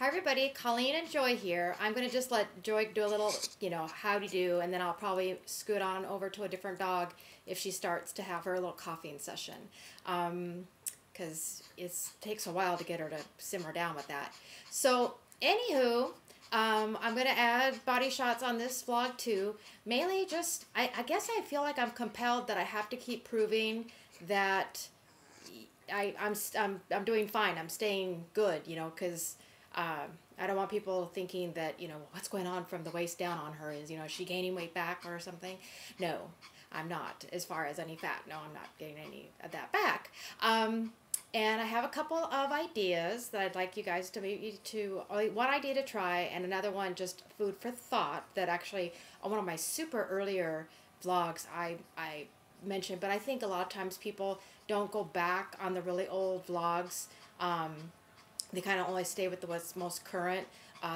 Hi everybody, Colleen and Joy here. I'm going to just let Joy do a little, howdy do, and then I'll probably scoot on over to a different dog if she starts to have her little coughing session. Because it takes a while to get her to simmer down with that. So, anywho, I'm going to add body shots on this vlog too. Mainly just, I guess I feel like I'm compelled that I have to keep proving that I'm doing fine. I'm staying good, because I don't want people thinking that, what's going on from the waist down on her is, is she gaining weight back or something? No, I'm not, as far as any fat. No, I'm not getting any of that back. And I have a couple of ideas that I'd like you guys to one idea to try and another one just food for thought that actually on one of my super earlier vlogs I mentioned, but I think a lot of times people don't go back on the really old vlogs. They kind of only stay with what's most current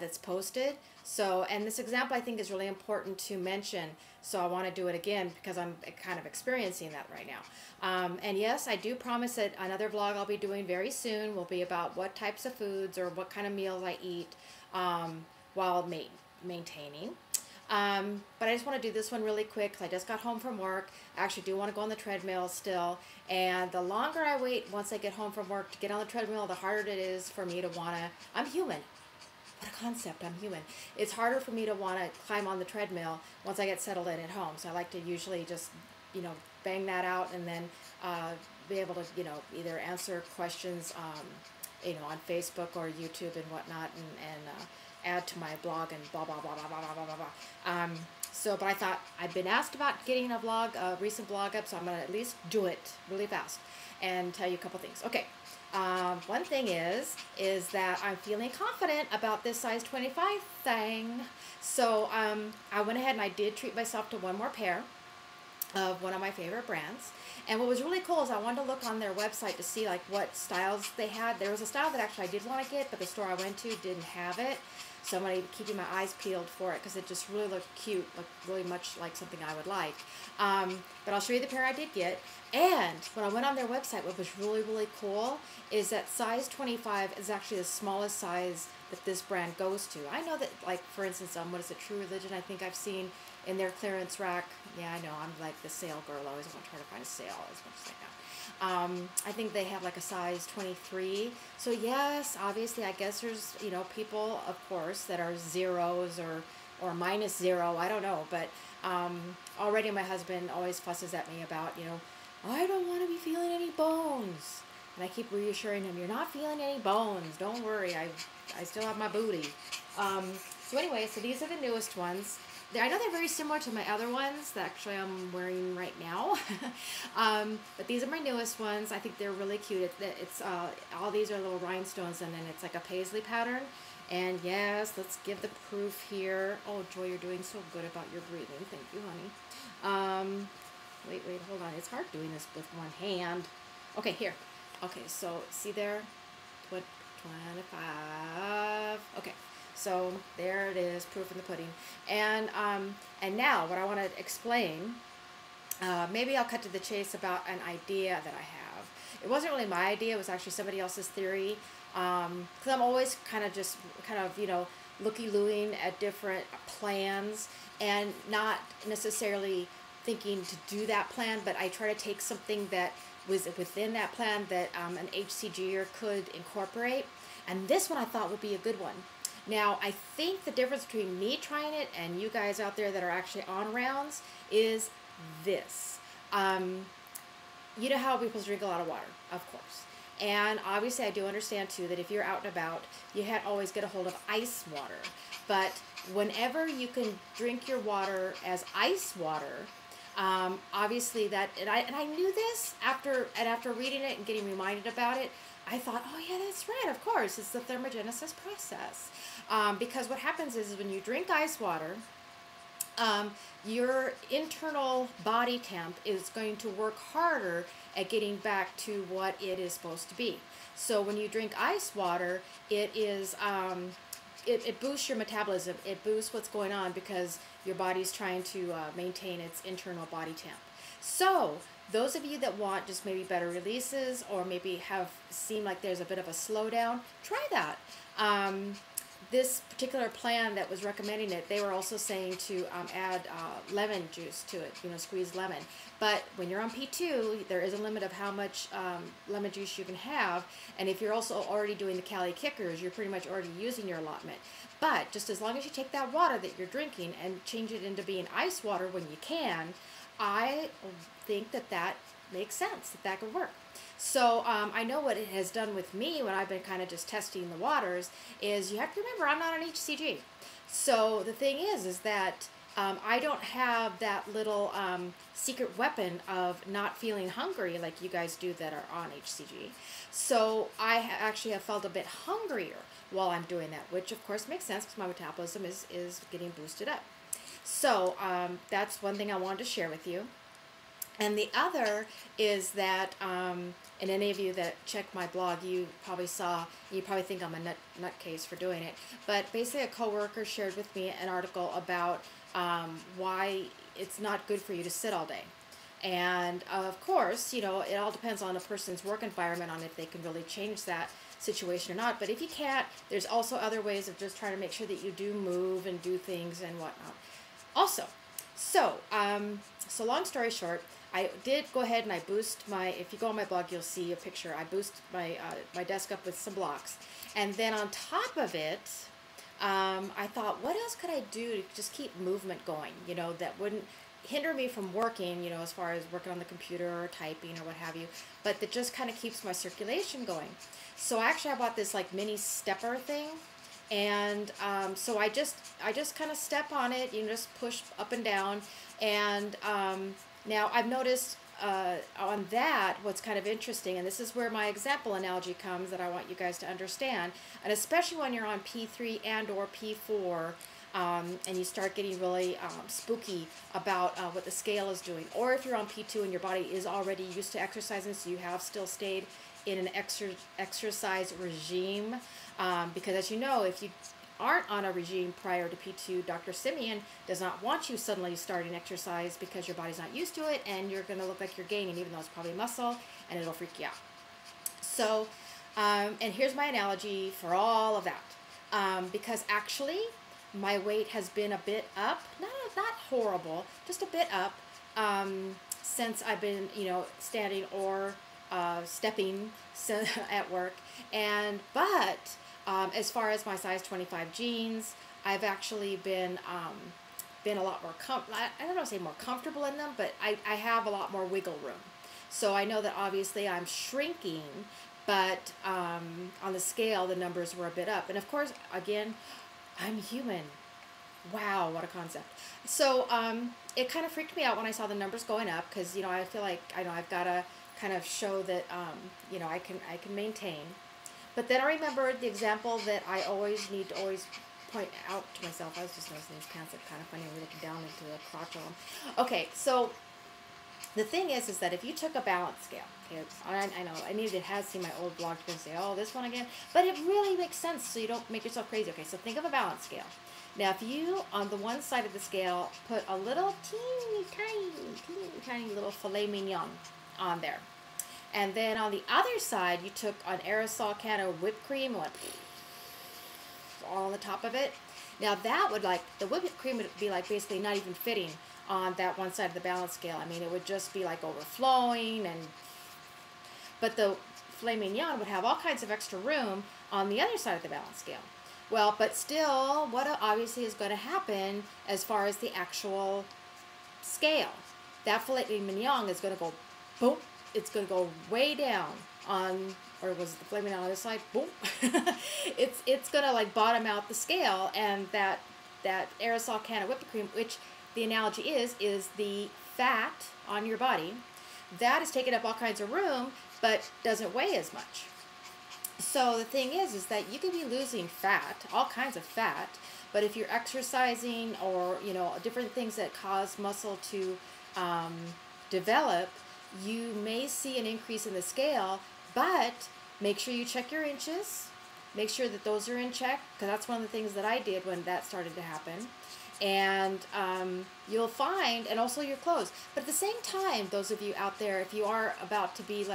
that's posted. So, and this example I think is really important to mention. So I want to do it again because I'm kind of experiencing that right now. And yes, I do promise that another vlog I'll be doing very soon will be about what types of foods or what kind of meals I eat while maintaining. But I just want to do this one really quick because I just got home from work. I actually do want to go on the treadmill still. And the longer I wait once I get home from work to get on the treadmill, the harder it is for me to want to, I'm human. What a concept, I'm human. It's harder for me to want to climb on the treadmill once I get settled in at home. So I like to usually just, bang that out and then be able to, either answer questions, on Facebook or YouTube and whatnot and add to my blog and blah, blah, blah, blah, blah, blah, blah, blah. But I thought I've been asked about getting a recent blog up, so I'm going to at least do it really fast and tell you a couple things. Okay. One thing is that I'm feeling confident about this size 25 thing. So, I went ahead and I did treat myself to one more pair of one of my favorite brands. And what was really cool is I wanted to look on their website to see like what styles they had. There was a style that actually I did want to get, but the store I went to didn't have it. So I'm going to be keeping my eyes peeled for it because it just really looked cute, looked really much like something I would like. But I'll show you the pair I did get. And when I went on their website, what was really, really cool is that size 25 is actually the smallest size that this brand goes to. I know that, like, for instance, what is it, True Religion, I think I've seen in their clearance rack. Yeah, I know, I'm like the sale girl. I always want to try to find a sale as much as I can. I think they have like a size 23. So yes, obviously, I guess there's, people, of course, that are zeros or minus 0. I don't know. But already my husband always fusses at me about, I don't want to be feeling any bones. And I keep reassuring him, you're not feeling any bones. Don't worry. I still have my booty. So anyway, so these are the newest ones. I know they're very similar to my other ones that actually I'm wearing right now. But these are my newest ones. I think they're really cute. It's all these are little rhinestones and then it's like a paisley pattern. And yes, let's give the proof here. Oh, Joy, you're doing so good about your breathing. Thank you, honey. Wait, hold on. It's hard doing this with one hand. Okay, here. Okay, so see there? 25. Okay. So there it is, proof in the pudding. And now what I want to explain, maybe I'll cut to the chase about an idea that I have. It wasn't really my idea, it was actually somebody else's theory. Because I'm always kind of, looky-looing at different plans and not necessarily thinking to do that plan, but I try to take something that was within that plan that an HCGer could incorporate. And this one I thought would be a good one. Now, I think the difference between me trying it and you guys out there that are actually on rounds is this. You know how people drink a lot of water, of course. And obviously I do understand too that if you're out and about, you can't always get a hold of ice water. But whenever you can drink your water as ice water, obviously that, and I knew this after reading it and getting reminded about it. I thought, oh yeah, that's right, of course, it's the thermogenesis process. Because what happens is when you drink ice water, your internal body temp is going to work harder at getting back to what it is supposed to be. So when you drink ice water, it boosts your metabolism. It boosts what's going on because your body's trying to maintain its internal body temp. So those of you that want just maybe better releases or maybe have seemed like there's a bit of a slowdown, try that. this particular plan that was recommending it, they were also saying to add lemon juice to it, squeeze lemon. But when you're on P2, there is a limit of how much lemon juice you can have. And if you're also already doing the Cali Kickers, you're pretty much already using your allotment. But just as long as you take that water that you're drinking and change it into being ice water when you can, I think that makes sense, that could work. So I know what it has done with me when I've been kind of just testing the waters is you have to remember I'm not an HCG. So the thing is that I don't have that little secret weapon of not feeling hungry like you guys do that are on HCG. So I actually have felt a bit hungrier while I'm doing that, which of course makes sense because my metabolism is getting boosted up. So that's one thing I wanted to share with you. And the other is that, and any of you that check my blog, you probably saw, you probably think I'm a nutcase for doing it, but basically a coworker shared with me an article about why it's not good for you to sit all day. And of course, it all depends on a person's work environment on if they can really change that situation or not. But if you can't, there's also other ways of just trying to make sure that you do move and do things and whatnot. Also, so long story short, I did go ahead and I boost my, if you go on my blog, you'll see a picture. I boost my my desk up with some blocks. And then on top of it, I thought, what else could I do to just keep movement going, that wouldn't hinder me from working, as far as working on the computer or typing or what have you, but that just kind of keeps my circulation going. So actually I bought this like mini stepper thing. And so I just kind of step on it, just push up and down. And now I've noticed on that what's kind of interesting, and this is where my example analogy comes that I want you guys to understand, and especially when you're on P3 and or P4, and you start getting really spooky about what the scale is doing, or if you're on P2 and your body is already used to exercising, so you have still stayed in an exercise regime, because as you know, if you aren't on a regime prior to P2, Dr. Simeon does not want you suddenly starting exercise because your body's not used to it and you're going to look like you're gaining even though it's probably muscle and it'll freak you out. So, and here's my analogy for all of that, because actually my weight has been a bit up, not horrible, just a bit up, since I've been, standing or stepping at work, but as far as my size 25 jeans, I've actually been a lot more I don't know if I say more comfortable in them, but I have a lot more wiggle room. So I know that obviously I'm shrinking, but on the scale the numbers were a bit up. And of course, again, I'm human. Wow, what a concept. So it kind of freaked me out when I saw the numbers going up because I feel like I've got to kind of show that I can maintain. But then I remembered the example that I always need to point out to myself. I was just noticing these pants are kind of funny. I'm looking down into the crotch of them. Okay, so the thing is that if you took a balance scale, okay, I know, I needed has seen my old blog to say, oh, this one again, but it really makes sense so you don't make yourself crazy. Okay, so think of a balance scale. Now, if you, on the one side of the scale, put a little teeny tiny little filet mignon on there, and then on the other side, you took an aerosol can of whipped cream and went all on the top of it. Now that would the whipped cream would be basically not even fitting on that one side of the balance scale. I mean, it would just be overflowing, but the filet mignon would have all kinds of extra room on the other side of the balance scale. Well, but still, what obviously is going to happen as far as the actual scale, that filet mignon is going to go boom. It's going to go way down on, or was it the filet mignon on the other side? Boom. it's going to bottom out the scale, and that aerosol can of whipped cream, which the analogy is the fat on your body, that is taking up all kinds of room, but doesn't weigh as much. So the thing is that you could be losing fat, all kinds of fat, but if you're exercising or, different things that cause muscle to develop, you may see an increase in the scale, but make sure you check your inches. Make sure that those are in check, because that's one of the things that I did when that started to happen. And you'll find, and also your clothes. But at the same time, those of you out there, if you are about to be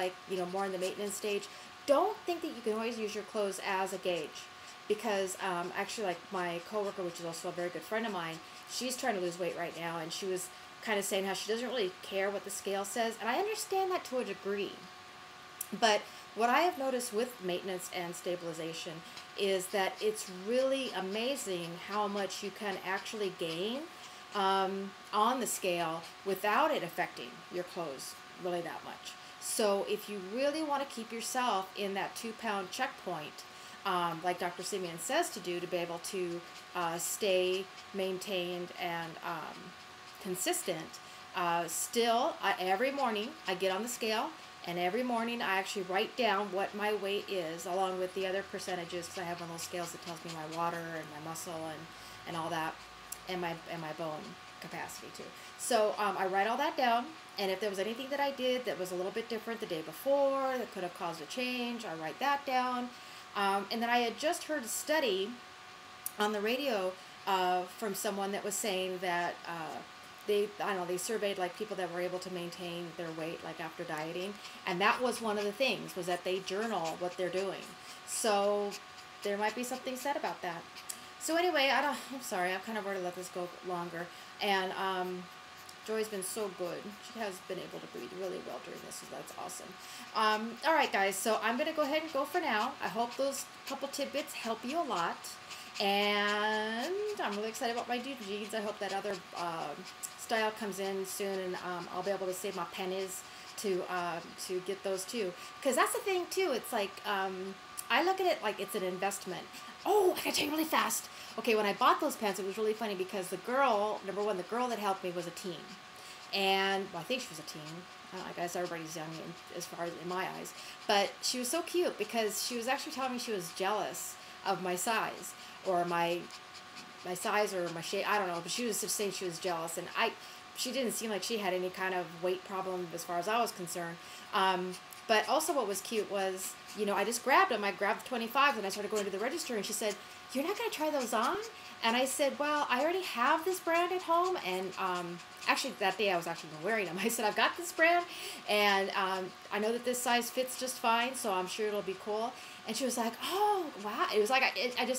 more in the maintenance stage, don't think that you can always use your clothes as a gauge. because actually, like my coworker, which is also a very good friend of mine, she's trying to lose weight right now, and she was kind of saying how she doesn't really care what the scale says, and I understand that to a degree. But what I have noticed with maintenance and stabilization is that it's really amazing how much you can actually gain on the scale without it affecting your clothes really that much. So if you really want to keep yourself in that 2-pound checkpoint, like Dr. Simeon says to do, to be able to stay maintained and consistent, every morning I get on the scale, and every morning I actually write down what my weight is, along with the other percentages, because I have one of those scales that tells me my water and my muscle and all that, and my bone capacity too. So I write all that down, and if there was anything that I did that was a little bit different the day before that could have caused a change, I write that down. And then I had just heard a study on the radio from someone that was saying that they surveyed like people that were able to maintain their weight like after dieting, and that was one of the things, was that they journal what they're doing. So there might be something said about that. So anyway, I'm sorry, I've kind of already let this go longer, and Joy's been so good. She has been able to breathe really well during this, so that's awesome. All right, guys, so I'm going to go ahead and go for now. I hope those couple tidbits help you a lot, and I'm really excited about my new jeans. I hope that other style comes in soon, and I'll be able to save my pennies to get those too. Because that's the thing too. It's like I look at it like it's an investment. Oh, I gotta tell you really fast. Okay, when I bought those pants, it was really funny because the girl, number one, the girl that helped me was a teen, and well, I think she was a teen. I guess everybody's young as far as in my eyes, but she was so cute because she was actually telling me she was jealous of my size, or my size, or my shape. I don't know, but she was just saying she was jealous, and she didn't seem like she had any kind of weight problem as far as I was concerned. But also what was cute was, you know, I just grabbed them. I grabbed 25 and I started going to the register, and she said, "You're not going to try those on?" And I said, "Well, I already have this brand at home." And actually that day I was actually wearing them. I said, "I've got this brand, and I know that this size fits just fine, so I'm sure it'll be cool." And she was like, "Oh, wow." It was like,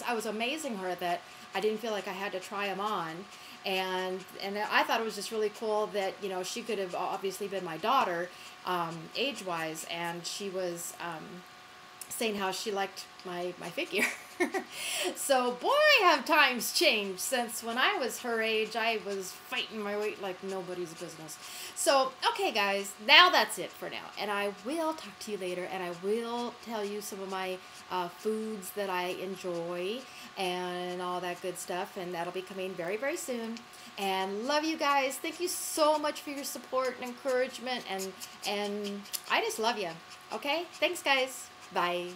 I was amazing her that I didn't feel like I had to try them on. And I thought it was just really cool that, you know, she could have obviously been my daughter, age-wise, and she was saying how she liked my figure. So boy, have times changed since when I was her age. I was fighting my weight like nobody's business. So okay guys, now that's it for now, and I will talk to you later, and I will tell you some of my foods that I enjoy and all that good stuff, and that'll be coming very, very soon. And love you guys. Thank you so much for your support and encouragement, and I just love you. Okay, thanks guys. Bye.